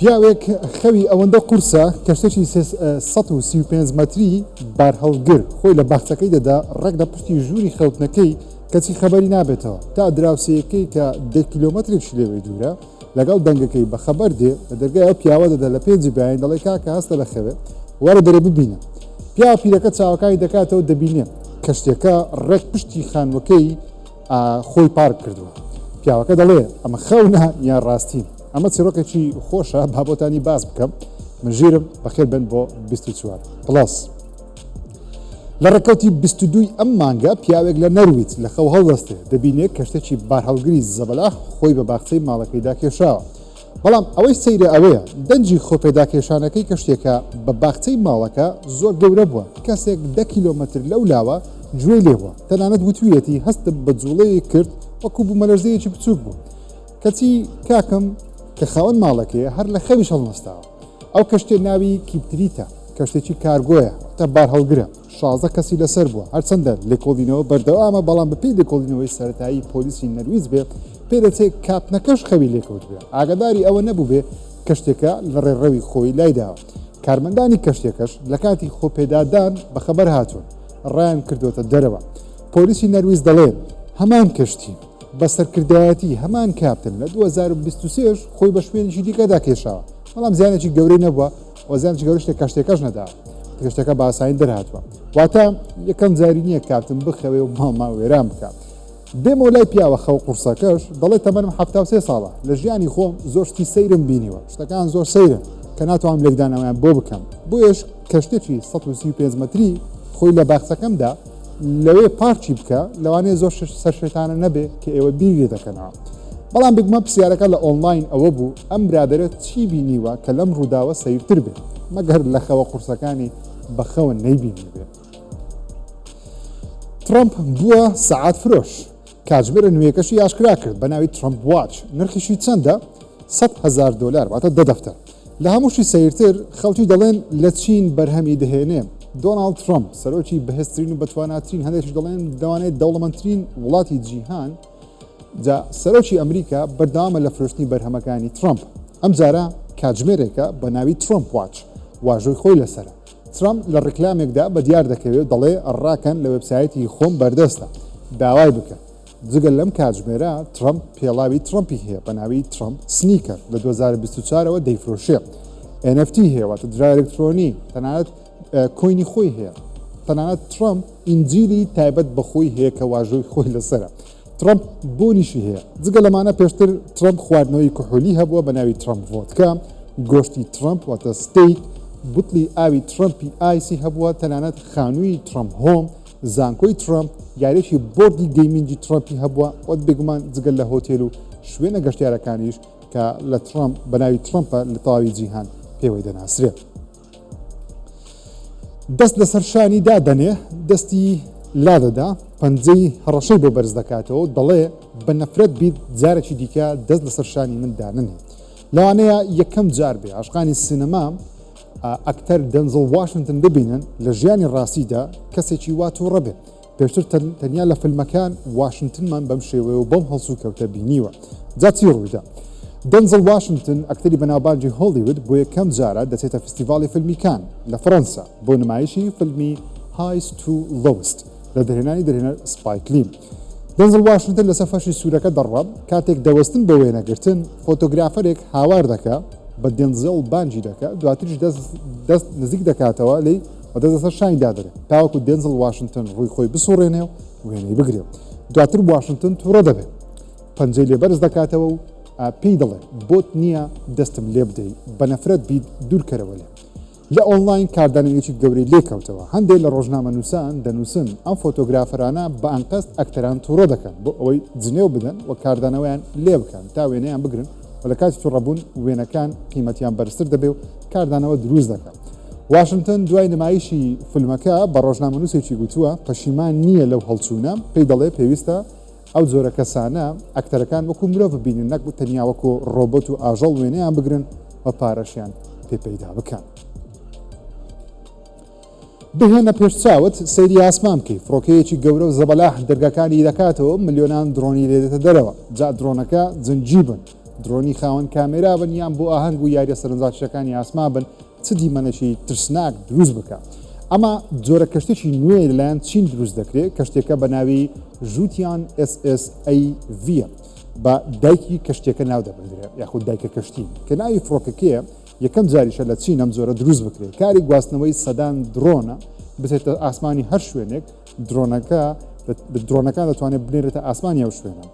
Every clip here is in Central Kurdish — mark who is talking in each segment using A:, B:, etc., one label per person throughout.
A: پیاوێک خەوی ئەوەندە قورسە کەشتێکی 135 مەتری بارهەڵگر خۆی لە باخچەکەی دەدا ڕێک لە پشتی ژووری خەوتنەکەی کەچی خەبەری نابێتەوە تا دراوسەیەکەی کە 10 کیلۆمەترێک لێوەی دوورە لەگەڵ دەنگەکەی بە خەبەر دێ لە دەرگای ئەو پیاوە دەدا لە پێنج بیان دەڵێ کاکە هەستە لە خەوێ وەرە دەرێ ببینە پیاوە پیرەکە چاوەکانی دەکاتەوە دەبینێ کەشتێکە ڕێک پشتی خانوەکەی خۆی پارک کردووە پیاوەکە دەڵێ ئەمە خەونە یان ڕاستین ئەمە چیرۆکێکی خۆشە بابەتانی باز بکەم من ژیرم بەخێر بن بۆ 24 پلاس لە ڕێکەوتی 22 ئەم مانگە پیاوێک لە نەرویت لە خەو هەڵدەستێ دەبینێت کەشتێکی بارهەڵگری زەبەلا خۆی بە باخچەی ماڵەکەیدا کێشاوە بەڵام ئەوەی سەیرە ئەوەیە دەنجی خۆپێداکێشانەکەی کەشتێکە بە باخچەی ماڵەکە زۆر گەورە بووە کەسێک 10 کیلۆمەتر لەو لاوە گوێی لێبووە تەنانەت وتویەتی هەستم بە جوڵەیە کرد وەکو بوومەلەرزەیەکی بچووک بوو کەچی کاکەم کە خاوەن ماڵەکەیە هەر لە خەویش هەڵنەستاوە ئەو کەشتێ ناوی کیپتریتە کەشتێکی کارگۆیە تا بار هەڵگرە 16 کەسی لەسەر بووە هەرچەندە لێکۆڵینەوە بەردەوامە بەڵام بە پێی لێکۆڵینەوەی سەرەتایی پۆلیسی نەرویز بێ پێدەچێت کاتنەکەش خەوی لێکەوت بێ ئاگاداری ئەوە نەبوو بێ کەشتێکە لە ڕێڕەوی خۆی لایداوە کارمەندانی کەشتێکەش لە کاتی خۆپێدادان بەخەبەر هاتوون ڕایان کردوتە دەرەوە پۆلیسی نەرویز دەڵێن هەمان کەشتی بە سەرکردایەتی هەمان کاپتن لە 2023 خۆی بە شوێنێکی دیکەدا کێشاوە بەڵام زیانێکی گەورەی نەبووە و زیانێکی گەورەی کەشتێکەش نەداوە کەشتەکە بە ئاسایی دەرهاتووە واتە یەکەم جاری نییە کاپتن بخەوێ و ماڵما وێران بکات دێمە لای پیاوە خەو قورسەکەش دەڵێت تەمەنم 73 ساڵە لە ژیانی خۆم زۆر شتی سەیرم بینیوە شتەکان زۆر سەیرن کە ناتوانم لێکدانەوەیان بۆ بکەم بۆیش کەشتێکی 135 مەتری خۆی لە باخچەکەمدا لەوێ پارچی بکە لەوانەیە زۆر سەرشێتانە نەبێ کە ئێوە بیری دەکەنەوە بەڵام بگمە پرسیارەکە لە ئۆنلاین ئەوە بوو ئەم برادرە چی بینیوە کە لەم ڕووداوە سەیرتر بێت مەگەر لە خەوە قورسەکانی بەخەوە نەیبینی بێت ترامپ بووە سەعات فرۆش کاتژمێرە نوێیەکەشی ئاشکرا کرد بە ناوی ترامپ واچ نرخیشی چەندە $100,000 واتە 10 دەفتەر لە هەمووشی سەیرتر خەڵکی دەڵێن لە چین بەرهەمی دەهێنێ دۆناڵد ترامپ سەرۆکی بەهێزترین و بەتواناترین هەندێکش دەڵێن دەوانێت دەوڵەمەندترین وڵاتی جیهان جا سەرۆکی ئەمریکا بەردەوامە لە فرۆشتنی بەرهەمەکانی ترامپ ئەم جارە کاتژمێرێکە بە ناوی ترامپ واچ واژۆی خۆی لەسرە ترامپ لە ڕێکلامێکدا بە دیار دەکەوێت دەڵێ ڕاکەن لە وێبسایەتی خۆم بەردەستە داوای بکە جگەل لەم کاتژمێرە ترامپ پێڵاوی ترامپی هەیە بە ناوی ترامپ سنیکەر لە 2024ەوە دەیفرۆشێ NFT هەیە واتە درا ئەلکترۆنی تەنانەت کۆینی خۆی هەیە تەنانەت ترامپ ئینجیلی تایبەت بە خۆی هەیە کە واژۆی خۆی لەسرە ترامپ بۆنیشی هەیە جگە لەمانە پێشتر ترامپ خواردنەوەی کحولی هەبووە بە ناوی ترامپ ڤۆدکا گۆشتی ترامپ واتە ستیک بوتلی ئاوی ترامپی ئایسی هەبووە تەنانەت خانووی ترامپ هۆم زانکۆی ترامپ یاریێکی بۆردی گەیمینجی ترامپی هەبووە وەت بێگومان جگەل لە هۆتێل و شوێنە گەشتیارەکانیش کە لە ترامپ بە ناوی ترامپە لە تەواوی جیهان پێوەی دەناسرێت دەست لەسەر شانی دادەنێ دەستی لادەدا پەنجەی هەڕەشەی بۆ بەرز دەکاتەوە دەڵێ بە نەفرەت بیت جارێکی دیکە دەست لەسەر شانی من داننێ لەوانەیە یەکەم جار بێ عاشقانی سینەما ئەکتەر دەنزڵ واشنگتن ببینن لە ژیانی ڕاستیدا کەسێکی واتۆڕە بێت پێشتر تەنیا لە فیلمەکان واشنگتنمان بەم شێوەیە و بەم هەڵسو کەوتە بینیوە جاچی ڕوویدا دەنزڵ واشنگتن ئەکتەری بەناوبانجی هۆلیوود بۆ یەکەم جارە دەچێتە فستیڤاڵی فیلمی کان لە فەڕەنسا بۆ نمایشی فیلمی هایست تو لۆست لە دەرهێنانی سپایک لی دەنزڵ واشنگتن لە سەفەشی سوورەکە دەڕات کاتێک دەوەستن بە وێنەگرتن فۆتۆگرافەرێک هاوار دەکە بە دەنزڵ بانجی دەکە دواتریش دەست نزیک دەکاتەوە لی و دەست لەسەر شانی دادرێت تاوەکو دەنزڵ واشنگتن ڕووی خۆی بسوڕێنێ و وێنەی بگرێ دواتر واشنگتن تووڕە دەبێت پەنجەی لێبەرز دەکاتەوە و پێی دەڵێ بۆت نییە دەستم لێ بدەی بە نەفرەت بیت دوورکەرەوە لێ لە ئۆنلاین کاردانێکی گەورەی لێکەوتەوە هەندێک لە ڕۆژنامە نووسان دەنووسن ئەم فۆتۆگرافەرانە بە ئەنقەست ئەکتەران تووڕە دەکەن بۆ ئەوەی جنێو بدەن و کاردانەوەیان لێ بکەن تا وێنەیان بگرن و لە کاتی تووڕەبوون وێنەکان قیمەتیان بەرزتر دەبێ و کاردانەوە دروست دەکەن واشنگتن دوای نمایشی فیلمەکە بە ڕۆژنامە نووسێکی گوتووە پەشیمان نییە لەو هەڵچوونە پێی دەڵێ پێویستە ئەو جۆرە کەسانە ئەکتەرەکان وەکو مرۆڤ ببینن نەک تەنیا وەکو ڕۆبۆت و ئاژەڵ وێنەیان بگرن و پارەشیان پێپەیدا بکەن بهێنە پێش چاوت سەیری ئاسمان بکەی فڕۆکەیەکی گەورە و زەبەلاح دەرگاکانی دەکاتەوە ملیۆنان درۆنی لێدێتە دەرەوە جا درۆنەکە جنجیبن درۆنی خاوەن کامێرا بن یان بۆ ئاهەنگ و یاریە سەرنجڕاکێشەکانی ئاسما بن چ دیمەنێکی ترسناک دروست بکە. ئەمە جۆرە کەشتێکی نوێ لەلایەن چین دروست دەکرێت کەشتێکە بە ناوی ژووتیان SSAV بە دایکی کەشتێکە ناو دەبدرێت یاخود دایکە کەشتی کە ناوی فڕۆکەکەیە یەکەم جاریشە لە چین ئەم جۆرە دروست بکرێت کاری گواستنەوەی سەدان درۆنە بچێتە ئاسمانی هەر شوێنێک درۆنەکان دەتوانێت بنێرێتە ئاسمانی ئەو شوێنە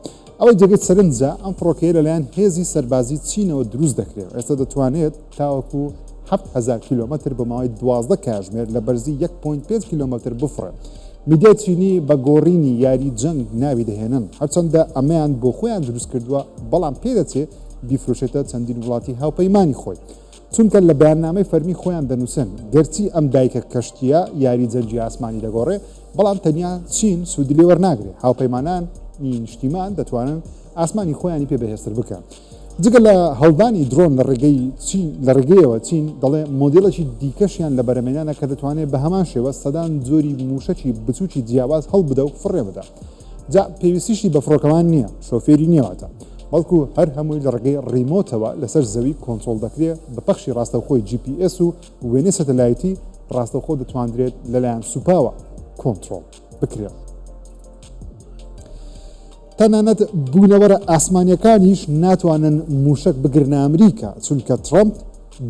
A: ئەوەی جێگەی سەرنجە ئەم فڕۆکەیە لەلایەن هێزی سەربازی چینەوە دروست دەکرێت ئێستا دەتوانێت تاوەکو 7,000 کیلومتر بە ماوەی 12 کاتژمێر لە بەرزی 1.5 کیلومتر بفڕێت. میدیای چینی بە گۆڕینی یاری جەنگ ناوی دەهێنن هەرچەندە ئەمەیان بۆ خۆیان دروست کردووە بەڵام پێدەچێت بیفرۆشێتە چەندین وڵاتی هاوپەیمانی خۆی چونکە لە بەیاننامەی فەرمی خۆیان دەنووسن گەرچی ئەم دایکە کەشتیە یاری جەنگی ئاسمانی دەگۆڕێ بەڵام تەنیا چین سوودی لێ وەرناگرێت هاوپەیمانان نیشتیمان دەتوانن ئاسمانی خۆیانی پێ بەهێزتر بکەن. جگە لە هەڵدانی درۆن لە ڕێگەیەوە چین دەڵێ مۆدلێکی دیکەشیان لە بەرەمێنانە کە دەتوانێت بە هەمان شێوە سەدان جۆری موشەکی بچوکی جیاواز هەڵ بدە و فڕێ بدە. جا پێویستیشی بە فڕۆکەمان نییە شۆفێری نیێواتە بەڵکو هەر هەمووی لە ڕێگەی ڕیمۆتەوە لەسەر زەوی کۆنتترۆل دەکرێت بە پەخشی ڕاستەوخۆی GPS و وێنەی سەتەلایەتی ڕاستەوخۆ دەتوانرێت لەلایەن سوپاوە کۆنتترۆل بکرێت. تەنانەت بوونەوەرە ئاسمانیەکانیش ناتوانن موشک بگرنە ئەمریکا چونکە ترامپ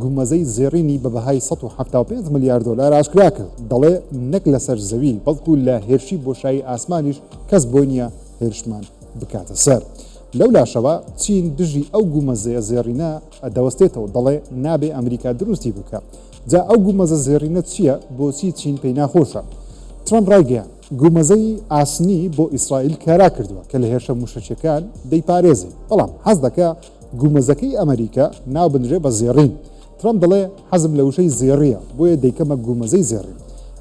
A: گومەزەی زێڕینی بە بەهای 175 ملیار دلار ئاشکرا کرد دەڵێ نەک لەسەر زەوی بەڵکو لە هێرشی بۆشایی ئاسمانیش کەس بۆ نییە هێرشمان بکاتە سەر. لەو لاشەوە چین دژی ئەو گومەزەیە زێڕینە دەوەستێتەوە دەڵێ نابێ ئەمریکا دروستی بکە. جا ئەو گومەزە زێڕینە چییە بۆچی چین پێی ناخۆشە؟ ترامپ ڕایگەیان گومەزەی ئاسنی بۆ ئیسرائیل کارا کردووە کە لە هێرشە موشەچەکان دەیپارێزی بەڵام حەز دەکە گومەزەکەی ئەمریکا ناو بنرێ بە زێڕین. ترامپ دەڵێ حەزم لە وشەی زێڕیە بۆیە دەیکەمە گومەزەی زێڕین.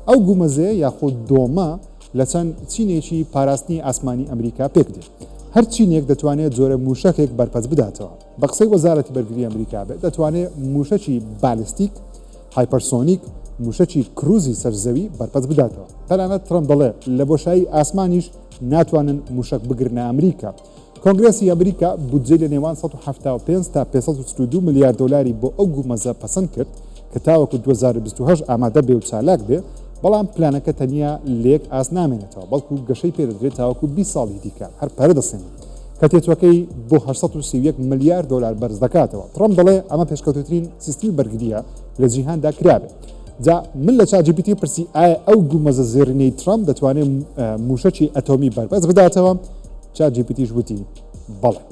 A: ئەو گومەزەیە یاخود دۆمە لە چەند چینێکی پاراستنی ئاسمانی ئەمریکا پێک دێت. هەر چینێک دەتوانێت جۆرە موشەکێک بەرپەس بداتەوە. بە قسەی وەزارەتی بەرگری ئەمریکا بێت دەتوانێت موشەکی بالستیک، هایپەرسۆنیک، موشەکی کروزی سەرزەوی بەرپەس بداتەوە. تەنانەت ترامپ دەڵێ لە بۆشایی ئاسمانیش ناتوانن موشک بگرنە ئەمریکا. کۆنگرێسی ئەمریکا بودجێ لە نێوان 175 تا 542 ملیار دلاری بۆ ئەو گومەزە پەسەند کرد کە تاوەکو 2028 ئامادە بێ و چالاک بێ بەڵام پلانەکە تەنیا لێک ئاس نامێنێتەوە بەڵکو گەشەی پێدەدرێت تاوەکو 20 ساڵی دیکە هەر پەرە دەسێنێت کە تێتوەکەی بۆ 831 ملیار دلار بەرز دەکاتەوە. ترامپ دەڵێ ئەمە پێشکەوتوترین سیستمی بەرگریە لە جیهاندا کرابێت. جا من لە ChatGPT پرسی ئایا ئەو گومەزە زێڕینەی ترامپ دەتوانێت موشەکی ئەتۆمی بەرپەس بداتەوە؟ ChatGPTش وتی بەڵێ.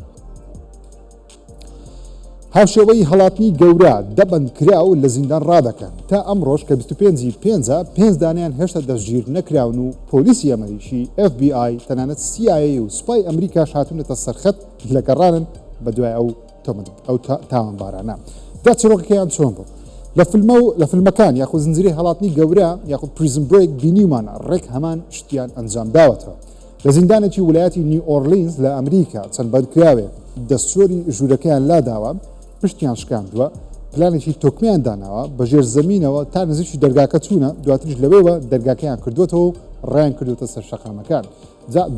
A: هاوشێوەی هەڵاتنی گەورە دەبندکرا و لە زیندان ڕادەکەن تا ئەمڕۆژ کە 25 دانیان هێشتا دەستگیر نەکراون و پۆلیسی ئەمریکی FBI تەنانەت CIA و سوپای ئەمریکا هاتوونەتە سەرخەت لە گەڕانن بە دوای ئەو تاوانبارانە. دا چڕۆکەکەیان چۆن بوو؟ لە فیلمەکان یاخود زنجیرەی هەڵاتنی گەورە یاخود پریزن بریک بینیمانە ڕێک هەمان شتیان ئەنجام داوەتەوە. لە زیندانێکی ویلایەتی نیو ئۆرلینز لە ئەمریکا چەند بەندکراوێ دەستچۆری ژوورەکەیان لاداوە پشتیان شکاندووە پلانێکی تۆکمیان داناوە بەژێر زەمینەوە تا نزیکی دەرگاکە چوونە دواتریش لەوەیەوە دەرگاکەیان کردوێتەوە و ڕایان کردوتە سەر شەقامەکان.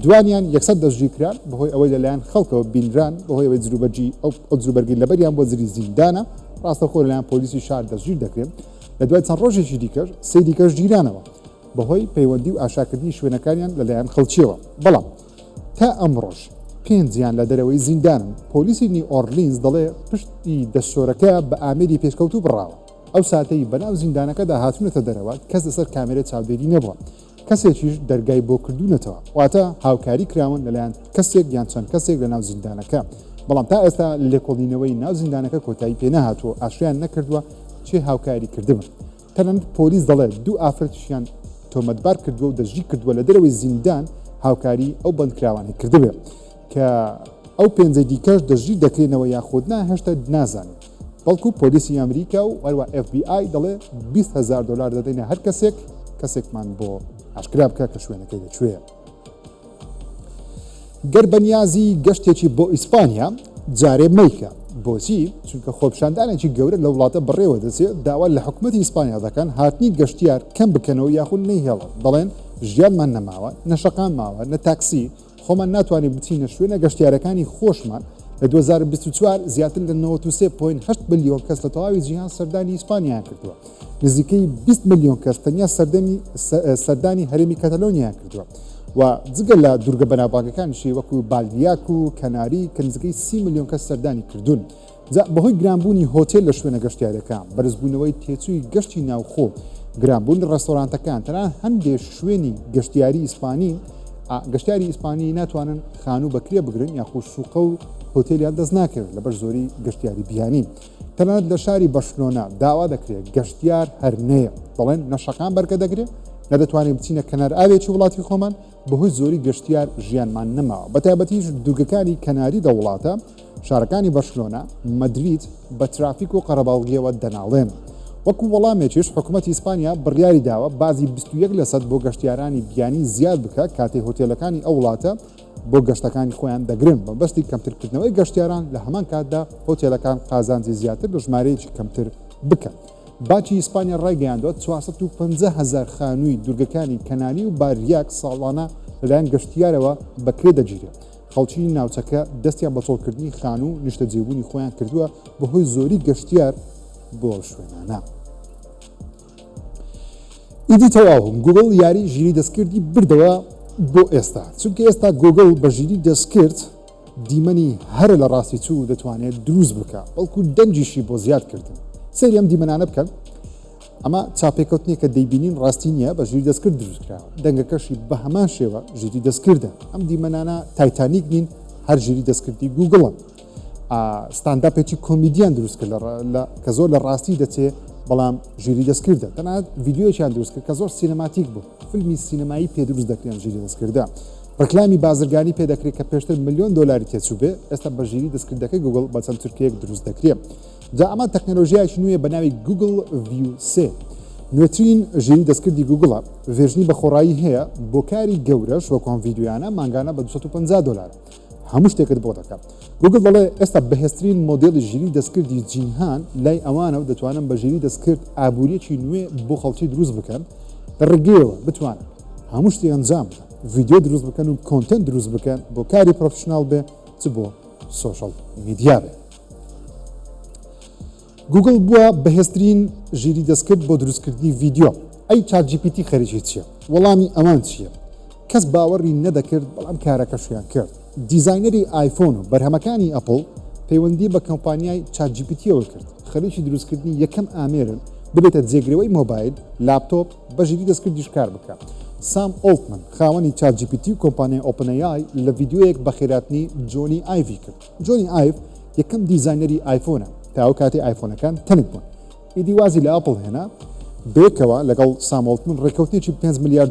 A: دوانیان یەکسەر دەستگیر کران بەهۆی ئەوەی لەلایەن خەڵکەوە بینران بەهۆی ئەوەی جروبەرگی لەبەریان بۆ زری زیندانە ڕاستەخۆ لەلایەن پۆلیسی شار دەستگیر دەکرێن. لە دوای چەند ڕۆژێکی دیکەش سێ دیکەش گیرانەوە بەهۆی پەیوەندی و ئاشاکردنی شوێنەکانیان لەلایەن خەڵکیەوە. بەڵام تا ئەمڕۆژ پێنجیان لە دەرەوەی زیندانن. پۆلیسی نیو ئۆرلینز دەڵێ پشتی دەستچۆرەکە بە ئامێری پێشکەوت و بڕاوە. ئەو ساتەی بەناو زیندانەکەدا هاتوونەتە دەرەوە کەس لەسەر کامێرە چاودێری نەبووە. کەسێکیش دەرگای بۆ کردوونەتەوە واتە هاوکاری کراون لەلایەن کەسێک یان چەند کەسێک لە ناو زیندانەکە. بەڵام تا ئێستا لێکۆڵینەوەی ناو زیندانەکە کۆتایی پێ نەهاتووە ئاشیان نەکردووە چێ هاوکاری کردبن. تەنانەت پۆلیس دەڵێ دوو ئافرەتیشیان تۆمەتبار کردووە و دەستگیر کردووە لە دەرەوەی زیندان هاوکاری ئەو بەندکراوانی کردبێ کە ئەو پێنجە دیکەش دەژی دەکرێنەوە یاخودنا هێشتا نازانێت. بەڵکو پۆلیسی ئەمریکا و هەروە FBI دەڵێ 20,000 دلار دەدەینە هەر کەسێکمان بۆ ئاشکرا بکە کە شوێنەکەی لەکوێیە. گەر بەنیازی گەشتێکی بۆ ئیسپانیا جارێ مەیکە. بۆچی؟ چونکە خۆپشاندانێکی گەورە لە وڵاتە بڕێوە دەچێت داوا لە حکوومەتی ئیسپانیا دەکەن هاتنی گەشتیار کەم بکەنەوە یاخود نەیهێڵن دەڵێن ژیانمان نەماوە نەشەقان ماوە نە تاکسی خۆمان ناتوانین بچینە شوێنە گەشتیارەکانی خۆشمان لە 2024 زیاتر لە 93.8 ملیۆن کەس لە تەواوی جیهان سەردانی ئیسپانیایان کردووە. نزیکەی 20 ملیۆن کەس تەنیا سەردانی هەرێمی کەتەلۆنیایان کردووە و جگە لە دوورگە بەناوبانگەکانیشی وەکو بالدیاک و کەناری کە نزیکەی 30 ملیۆن کەس سەردانی کردوون. بەهۆی گرانبوونی هۆتێل لە شوێنە گەشتیاریەکان، بەرزبوونەوەی تێچووی گەشتی ناوخۆ، گرانبوون ڕێستۆرانتەکان، تەنانەت هەندێک شوێنی گەشتیاری ئیسپانی گەشتیاری ئیسپانی ناتوانن خانوو بەکرێ بگرن یاخود شوقە و هۆتێلیان دەست ناکرد لەبەر زۆری گەشتیاری بیانی. تەنانەت لە شاری بەرشلۆنا داوا دەکرێت گەشتیار هەرنەیە، دەڵێن نەشەکان بەرگە دەگرێت، نەدەتوانین بچینە کەنار ئاوێکی وڵاتی خۆمان، بەهۆی زۆری گەشتیار ژیانمان نەماوە. بەتایبەتیش دوورگەکانی کەناری دە وڵاتە، شارەکانی بەرشلۆنا، مەدریت بە ترافیک و قەرەباڵغیەوە دەناڵێن. وەکو وەڵامێکیش حکوومەتی ئیسپانیا بڕیاری داوە بازی 21% بۆ گەشتیارانی بیانی زیاد بکە کاتێ هۆتێلەکانی ئەو وڵاتە بۆ گەشتەکانی خۆیان دەگرن بەبەستی کەمترکردنەوەی گەشتیاران لە هەمان کاتدا هۆتێلەکان قازانجی زیاتر لە ژمارەیەکی کەمتر بکەن. باکی ئیسپانیا ڕایگەیاندووە 450,000 خانووی دوورگەکانی کەناری و باریاک ساڵانە لەلایەن گەشتیارەوە بەکرێ دەگیرێت. خەڵکی ناوچەکە دەستیان بە تۆڵکردنی خانوو نیشتەجێبوونی خۆیان کردووە بەهۆی زۆری گەشتیار بۆ شوێنانە. ئیدی تەواو گوگڵ یاری ژیری دەستکردی بردەوە بۆ ئێستا، چونکە ئێستا گوگڵ بە ژیری دەستکرد دیمەنی هەرە لە ڕاستی چوو دەتوانێت دروست بکە، بەڵکو دەنجیشی بۆ زیادکردن. سەری ئەم دیمەنانە بکەن. ئەمە چاپێکەوتنێک کە دەیبینین ڕاستی نییە، بە ژیری دەستکرد دروستکراوە. دەنگەکەشی بە هەمان شێوە ژیری دەستکردە. ئەم دیمەنانە تایتانیک نین، هەر ژیری دەستکردی گوگڵە. ستانداپێکی کۆمیدیان دروستکرد کە زۆر لە ڕاستی دەچێت، بەڵام ژیری دەستکردە. تەنانەت ڤیدیۆیان دروست کرد کە زۆر سینەماتیک بوو، فیلمی سینەمایی پێ دروست دەکرێن ژیری دەستکردە. ڕکلامی بازرگانی پێ دەکرێت کە پێشتر ملیۆن دۆلاری تێچوو بێ، ئێستا بە ژیری دەستکردەکەی گوگڵ بە چەند تورکەیەک دروست دەکرێت. جا ئەمە تەکنۆلۆژیایکی نوێ بە ناوی گوگڵ ڤیو 3 نوێترین ژیری دەستکردی گوگڵە، ڤێژنی بە خۆڕایی هەیە بۆ کاری گەورەش وەکو ئەم ڤیدیۆیانە مانگانە بە $250. هەموو شتێکت بۆ دەکات. گوگڵ دەڵێ ئێستا بەهێزترین مۆدێڵی ژیری دەستکردی جیهان لای ئەوانە و دەتوانن بە ژیری دەستکرد ئابوووریەکی نوێ بۆ خەڵکی دروست بکەن، ڕێگەیەوە بتوانن هەموو شتی ئەنجام بدەن، ڤیدیۆ دروست بکەن و کۆنتنت دروست بکەن بۆ کاری پرۆفشناڵ بێ چ بۆ سۆشەڵ میدیا بێ. گوگڵ بووە بەهێزترین ژیری دەستکرد بۆ دروستکردنی ڤیدیۆ. ئەی ChatGPT خەریکی چییە؟ وەڵامی ئەوان چییە؟ کەس باوەڕی نەدەکرد، بەڵام کارەکەشیان کرد. دیزاینەری ئایفۆن و بەرهەمەکانی ئەپڵ پەیوەندی بە کۆمپانیای ChatGPTەوە کرد، خەریکی دروستکردنی یەکەم ئامێرن ببێتە جێگرەوەی مۆبایل، لاپتۆپ بە ژیری دەستکردیش کار بکات. سام ئۆڵتمن خاوەنی ChatGPT و کۆمپانیای ئۆپنەیای لە ڤیدیۆیەک بە خێراتنی جۆنی ئایڤی کرد. جۆنی ئایڤ یەکەم دیزاینەری ئایفۆنە تا ئەو کاتی ئایفۆنەکان تەنک بوون. ئیدی وازی لە ئەپڵ هێنا بێکەوە لەگەڵ سام ئۆڵتمن ڕێکەوتنێکی $5 ملیار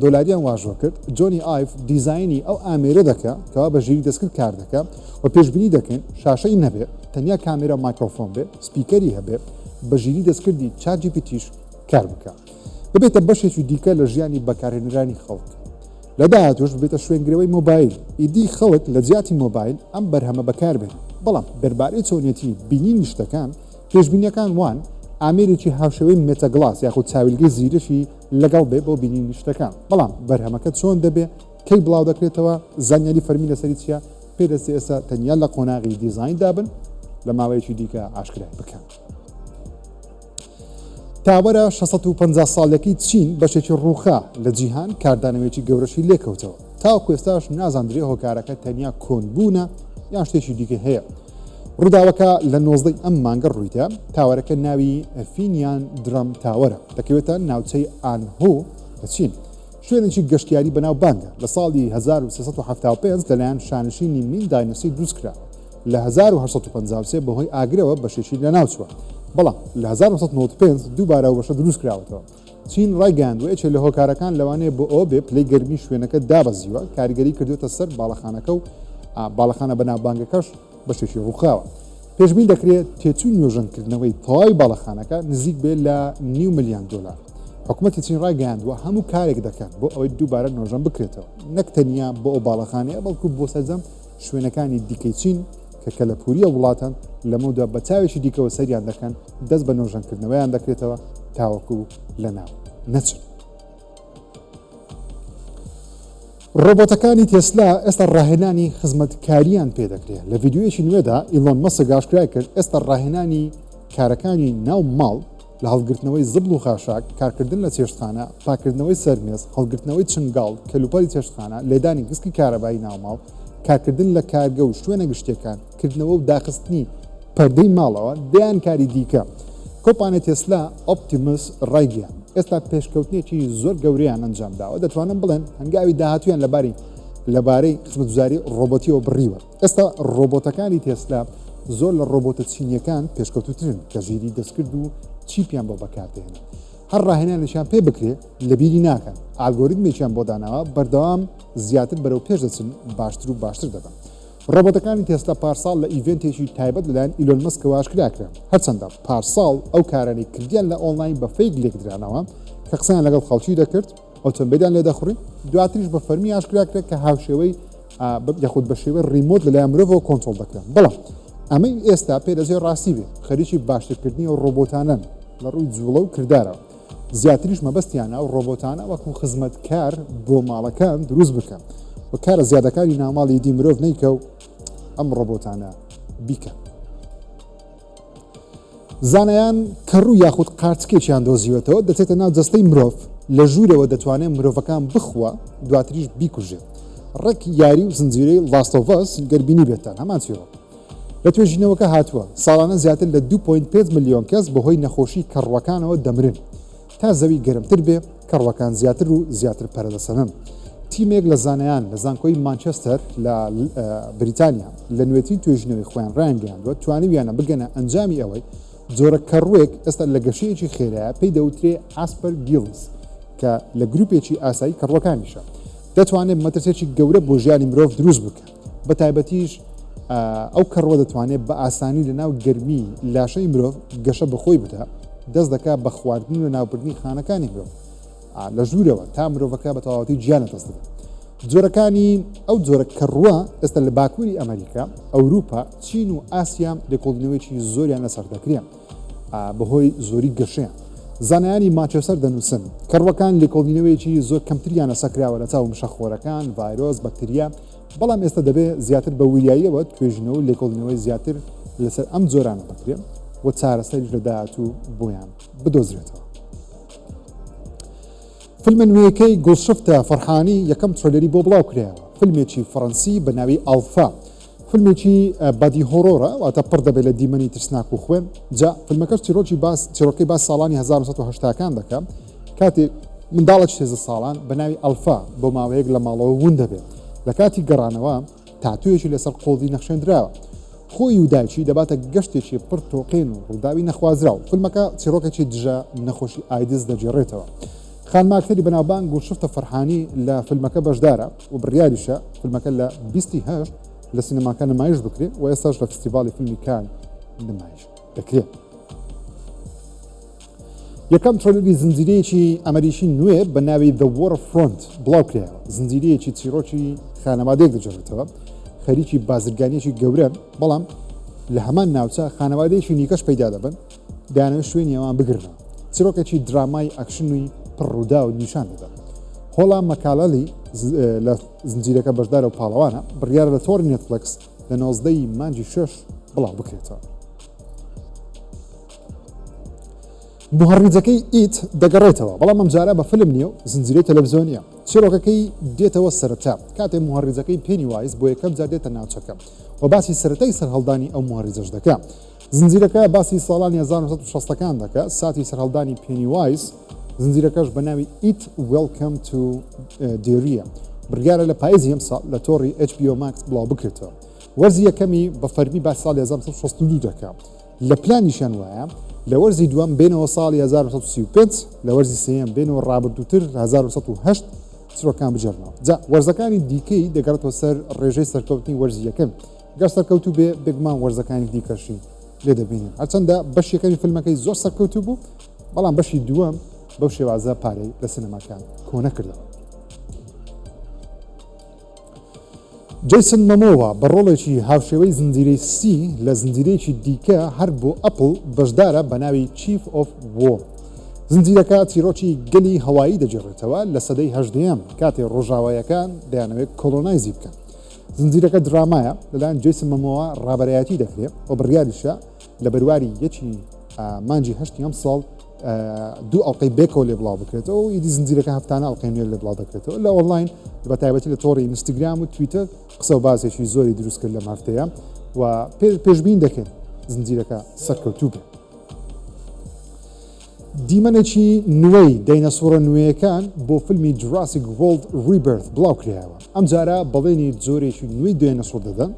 A: واژۆ کرد. جۆنی ئایڤ دیزاینی ئەو ئامێرە دەکە کەوا بە ژیری دەستکرد کار دەکە و پێشبینی دەکەن شاشەی نەبێ، تەنیا کامێرە مایکرۆفۆن بێ، سپیکەری هەبێ، بە ژیری دەستکردی ChatGPTش کار بکە، ببێتە بەشێکی دیکە لە ژیانی بەکارهێنەرانی خەڵک. لە داهاتوش ببێتە شوێنگرەوەی مۆبایل. ئیدی خەڵک لە جیاتی مۆبایل ئەم بەرهەمە بەکاربێن. بەڵام بەربارەی چۆنیەتی بینین شتەکان، پێشبینیەکان وان ئامێرێکی هاوشێوەی مێتەگلاس یاخود چاویلگەی زیرەشی لەگەڵ بێ بۆ بینین شتەکان. بەڵام بەرهەمەکە چۆن دەبێ، کەی بڵاو دەکرێتەوە، زانیاری فەرمی لەسەری چیە، پێدەچێت ئێستا تەنیا لە قۆناغی دیزاین دابن، لە ماوەیەکی دیکە ئاشکرای بکەن. تاوەرە 650 ساڵێکی چین بەشێکی ڕووخا لە جیهان کاردانەوەیەکی گەورەشی لێکەوتەوە. تاوەکو ئێستاش نازاندرێ هۆکارەکە تەنیا کۆنبوونە یان شتێکی دیکە هەیە. ڕووداوەکە لە 19 ئەم مانگە ڕوویدا. تاوەرەکە ناوی فینیان درەم تاوەرە، دەکەوێتە ناوچەی ئانهۆ لە چین. شوێنێکی گەشتیاری بەناو بانگە. لە ساڵی 1375 لەلایەن شانشینی مین داینەسی دروستکرا. لە 1853 بەهۆی ئاگرەوە بەشێکی لە ناوچوە. بەڵام لە 1995 دووبارە بەشە دروست کراوەتەوە. چین ڕایگەیاندووە یەکێک لە هۆکارەکان لەوانەیە بۆ ئەوە بێ پلەی گەرمی شوێنەکە دابەزیوە، کاریگەری کردوێتە سەر باڵەخانەکە و باڵەخانە بەناوبانگەکەش بەشێکی ڕووخاوە. پێشبین دەکرێت تێچوو نوێژەنکردنەوەی تەواوی باڵەخانەکە نزیک بێت لە $9 ملیۆن. حکوومەتی چین ڕایگەیاندووە هەموو کارێک دەکات بۆ ئەوەی دووبارە نۆژەن بکرێتەوە، نەک تەنیا بۆ ئەو باڵەخانەیە بەڵکو بۆ سەرجەم شوێنەکانی دیکەی چین کە کەلەپوریە وڵاتان لەمەودا بە چاوێکی دیکەوە سەریان دەکەن، دەست بە نۆژەنکردنەوەیان دەکرێتەوە تاوەکو لە ناو نەچن. ڕۆبۆتەکانی تێسلا ئێستا ڕاهێنانی خزمەتکاریان پێدەکرێت لە ڤیددیوەیەکی نوێدا ئیلۆن مەسک ئاشکرا کرد ئێستا ڕاهێنانی کارەکانی ناو ماڵ لە هەڵگرتنەوەی زبل و خاشاک کارکردن لە چێشتخانە پاکردنەوەی سەرمێز هەڵگرتنەوەی چنگاڵ کەلوپەری چێشتخانە لێدانی گسکی کارەبایی ناوماڵ کارکردن لە کارگە و شوێنە گشتەکان کردنەوە و داخستنی پەردەی ماڵەوە دەیان کاری دیکە کۆمپانیای تێسلا ئۆپتیمس ڕایگەیان ئێستا پێشکەوتنێکی زۆر گەورەیان ئەنجامداوە دەتوانن بڵێن هەنگاوی داهاتویان لەبارەی خزمەتگوزاری ڕۆبۆتیەوە بڕیوە ئێستا ڕۆبۆتەکانی تێسلا زۆر لە ڕۆبۆتە چینیەکان پێشکەوتوترن کە ژیری دەستکرد و چیپیان بۆ بەکاردێنن هەر ڕاهێنان لەشیان پێ بکرێ لە بیری ناکەن ئالگۆریتمێکیان بۆ داناوە بەردەوام زیاتر بەرەو پێش دەچن باشتر و باشتر دەبن ڕۆبۆتەکانی تێسلا پارساڵ لە ئیڤنتێکی تایبەت لەلایەن ئیلۆن مەسکەوە ئاشکراکرا هەرچەندە پارساڵ ئەو کارانەی کردیان لە ئۆنلاین بە فەیک لێکدرانەوە کە قسەیان لەگەڵ خەڵکی دەکرد ئۆتۆمبیلیان لێ دەخڕی دواتریش بە فەرمی ئاشکراکرێت کە هاوشێوەی یاخود بە شێوەی ریمۆت لەلایەن مرۆڤەوە کۆنتڕۆڵ دەکرێن بەڵام ئەمەی ئێستا پێدەچێت ڕاستی بێ خەریکی باشترکردنی و ڕۆبۆتانن لە ڕووی جوڵە و کردارەوە زیاتریش مەبەستیانە و ڕۆبۆتانە وەکو خزمەتکار بۆ ماڵەکان دروست بکەن و کارە زیادەکاری ناوماڵی دی مرۆڤ نیکە و ئەم ڕۆبۆتانە بیکە زانایان کەڕوو یاخود قارچکێکیان دۆزیوێتەوە دەچێتە ناو جەستەی مرۆڤ لە ژوورەوە دەتوانێت مرۆڤەکان بخوە دواتریش بیکوژێت ڕێک یاری و زنجیرەی لاستۆڤەس گەربینی بێتان هەمان چیەوە لە توێژینەوەکە هاتووە ساڵانە زیاتر لە 2.5 ملیۆن کەس بەهۆی نەخۆشی کەڕوەکانەوە دەمرن تا زەوی گەرمتر بێ کەڕوەکان زیاتر و زیاتر پەرەدەسەنن تیمێک لە زانایان لە زانکۆی مانچەستەر لە بریتانیا لە نوێترین توێژینەوەی خۆیان ڕایانگەیاندووە توانیویانە بگەنە ئەنجامی ئەوەی جۆرە کەڕوێک ئێستا لە گەشەیەکی خێرایە پێی دەوترێ ئاسپەر گیلز کە لە گروپێکی ئاسایی کەڕوەکانیشە دەتوانێت مەترسێکی گەورە بۆ ژیانی مرۆڤ دروست بکە بە تایبەتیش ئەو کەڕوە دەتوانێت بە ئاسانی لە ناو گەرمی لاشەی مرۆڤ گەشە بەخۆی بدە دەست دەکات بە خواردن و ناوبردنی خانەکانی مرۆڤ لە ژوورەوە تا مرۆڤەکە بە تەواوەتی گیانە دەست دەکات جۆرەکانی ئەو جۆرە کەڕوە ئێستا لە باکووری ئەمریکا ئەوروپا چین و ئاسیا لێکۆڵینەوەیکی زۆریان لەسەر دەکرێن بەهۆی زۆری گەشەیان زانایانی ماچەسەر دەنووسن کەڕوەکان لێکۆڵینەوەیکی زۆر کەمتریانە سەکراوە لە چاو مشەخۆرەکان ڤایرۆس بەکتریا بەڵام ئێستا دەبێت زیاتر بە وریاییەوە توێژینەوە لێکۆڵینەوەی زیاتر لەسەر ئەم جۆرانە بکرێن و چارەسەریش لە داهاتوو بۆیان بدۆزرێتەوە فیلمە نوێیەکەی گوڵشفتە فەرحانی یەکەم ترۆلەری بۆ بڵاو کرایەوە فیلمێکی فەڕەنسی بە ناوی ئەڵفا فیلمێکی بادی هۆرۆرە واتە پڕ دەبێت لە دیمەنی ترسناک و خوێن جا فیلمەکەش چیرۆکی باس ساڵانی 1970کان دەکەم کاتێک منداڵە 16 ساڵان بە ناوی ئەلفا بۆ ماوەیەک لە ماڵەوە ون دەبێت لە کاتی گەڕانەوە تاتوێکی لەسەر قۆڵی نەخشێنراوە خۆی و دایکی دەباتە گەشتێکی پڕ تۆقین و ڕووداوی نەخوازراوە فیلمەکە چیرۆکێکی دژە نەخۆشی ئایدز دەجێڕێتەوە خانماکتەری بەناوبانگ گوڵشفتە فەرحانی لە فیلمەکە بەشدارە و بڕیاریشە فیلمەکە لە 28 لە سینەماکە نمایش بکرێت و ئێستاش لە فستیڤاڵی فیلمی کان نمایش دەکرێت یەکەم ترۆلەری زنجیرەیەکی ئەمریکی نوێ بە ناوی The Waterfront بڵاو کرایەوە زنجیرەیەکی چیرۆکی خانەوادەیەک دەجێڕێتەوە خەریکی بازرگانیەکی گەورەن بەڵام لە هەمان ناوچە خانەوادەیەکی نیکەش پەیدا دەبن دایانەوێت شوێنی ئەوان بگرنەوە چیرۆکێکی درامای ئەکشنوی پڕوودا و نیشان دەدات هۆڵا مەکالەلی لە زنجیرەکە بەشدارە و پاڵەوانە بڕیارە لە تۆڕی نێتفلەکس لە 19 مانجی 6 بڵاو بکرێتەوە مهڕیجەکەی ئیت دەگەڕێتەوە بەڵام ئەم جارە بە فیلم نییە و زنجیرەی تەلەڤیزیۆنیە چیرۆکەکەی دێتەوە سەرەتا کاتێک مهڕیجەکەی پێنی وایز بۆ یەکەم جار دێتە ناوچەکە و باسی سەرەتای سەرهەڵدانی ئەو مهڕیجەش دەکات زنجیرەکە باسی ساڵانی 1960کان دەکات ساتی سەرهەڵدانی پێنی وایز زنجیرەکەش بە ناوی ئیت وێلکەم تو دیریە بڕیارە لە پاییزی ئەم ساڵ لە تۆڕی HBO Max بڵاو بکرێتەوە وەرزی یەکەمی بە فەرمی باش ساڵی 1962 دەکات لە پلانیشان وایە لە وەرزی دووەم بێنەوە ساڵی 1935 لە وەرزی سێیەم بێنەوە ڕابردووتر 1970 چیرۆکان بجێڕنەوە جا وەرزەکانی دیکەی دەگەڕێتەوە سەر ڕێژەی سەرکەوتنی وەرزی یەکەم گەر سەرکەوتوو بێ بێگومان وەرزەکانی دیکەشی لێ دەبینێن هەرچەندە بەش یەکەمی فیلمەکەی زۆر سەرکەوتوو بوو بەڵام بەشی دووەم بەو شێوازە پارەی لە سینەماکان کۆنە کردەوە جیسن مەمۆوە بە ڕۆڵێکی هاوشێوەی زنجیرەی سی لە زنجیرەیەکی دیکە هەر بۆ ئەپڵ بەشدارە بە ناوی چیف ئۆف وۆ زنجیرەکە چیرۆکی گەلی هەوایی دەجێڕێتەوە لە سەدەی هەژدەیەم کاتێ ڕۆژاوایەکان دەیانەوێت کۆلۆنایزی بکەن. زنجیرەکە درامایە لەلایەن جیسن مۆمۆوە ڕابەرایەتی دەکرێت و بڕیاریشە لە بەرواری یەکی مانجی هەشتیەم ساڵ دوو ئەڵلقەی بێکەوە لێ بڵاو بکرێتەوە و ئیدی زنجیرەکە هەفتانە ئەڵلقەی نوێ لێ بڵاو دەکرێتەوە لە ئۆنلاین بە تایبەتی لە تۆڕی ئینستاگرام و تویتر قسە و بازێکی زۆری دروست کرد لەم هەفتەیە و پێشبین دەکەن زنجیرەکە سەرکەوتوو بێت. دیمەنێکی نوێی داینەسۆرە نوێیەکان بۆ فیلمی جوراسیک وۆرلد ریبرث بڵاو کرایەوە. ئەم جارە بەڵێنی جۆرێکی نوێی داینەسۆر دەدەن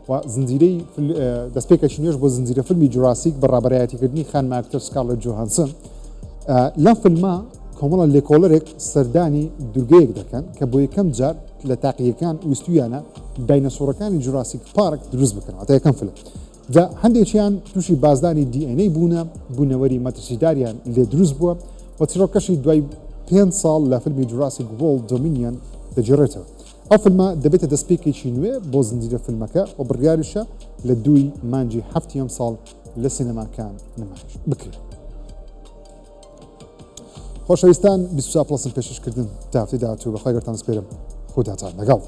A: و زنجیرەی دەستپێکێکی نوێش بۆ زنجیرە فیلمی جوراسیک بە ڕابەرایەتیکردنی خانم ئاکتەر سکارلێت جۆهانسن. لەم فیلمە کۆمەڵە لێکۆڵەرێک سەردانی دورگەیەک دەکەن کە بۆ یەکەم جار لە تاقیەکان ویستویانە داینەسۆرەکانی جوراسیک پارک دروست بکەن ئەتا یەکەم فیلم. جا هەندێکیان تووشی بازدانی DNA بوونە بوونەوەری مەترسیداریان لێ دروست بووە و چیرۆکەشی دوای 5 ساڵ لە فیلمی جوراسیک وۆرلد دۆمینیۆن دەجێڕێتەوە. ئەو فیلمە دەبێتە دەستپێکێکی نوێ بۆ زنجیرە فیلمەکە و بڕیاریشە لە 2 مانجی هەفتیەم ساڵ لە سینەماکان نمایش بکرێت. خۆشەویستان 24 پلسم پێشکردن تا هەفتەی داهاتوو بەخوای گەورەتان سپێرم خوداتان لەگەڵ.